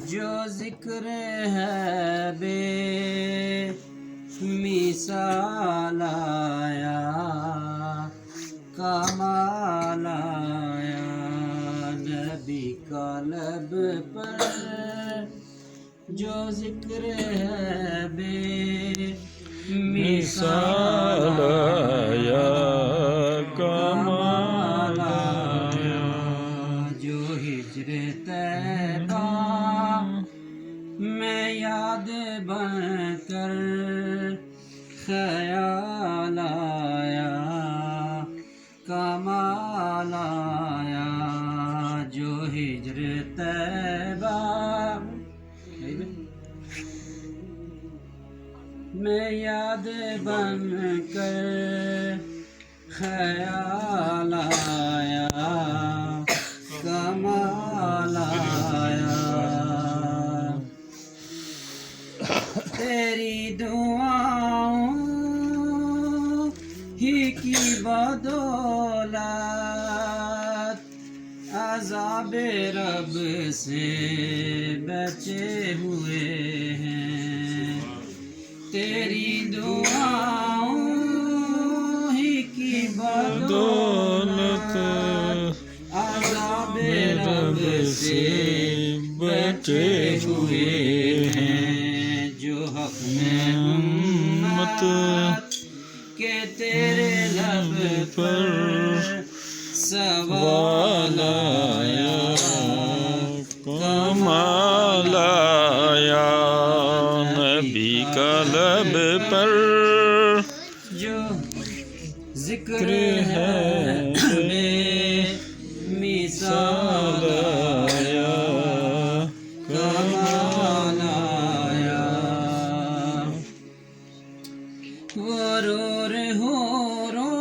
جو ذکر ہے بے مثال آیا، کمال آیا نبی کا لب پر، جو ذکر ہے بے مثال آیا، کمال آیا جو ہجر طیبہ میں یاد بن کر خیال آیا، کمال آیا جو ہجر طیبہ میں یاد بن کر خیال آیا، کمال آیا تیری دعاؤں ہی کی بدولت عذاب رب سے بچے ہوئے ہیں، تیری دعاؤں ہی کی بدولت عذاب رب سے بچے ہوئے ہیں، جو حق میں امت کہ تیرے لب پر سوال آیا، کمال آیا نبی کا لب پر، جو ذکر ہے بے مثال آیا، کمال آیا غرور حوروں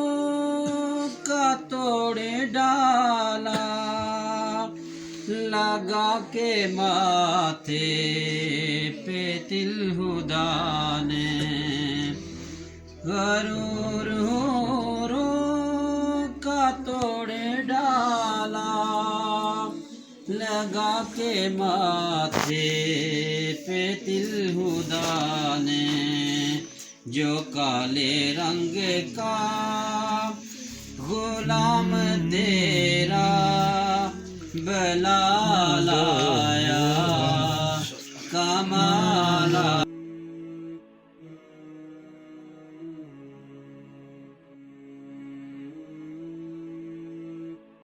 کا توڑ ڈالا، لگا کے ماتھے پہ تل ہدا نے، غرور حوروں کا توڑ ڈالا، لگا کے ماتھے پہ تل ہدا نے، جو کالے رنگ کا غلام تیرا بلا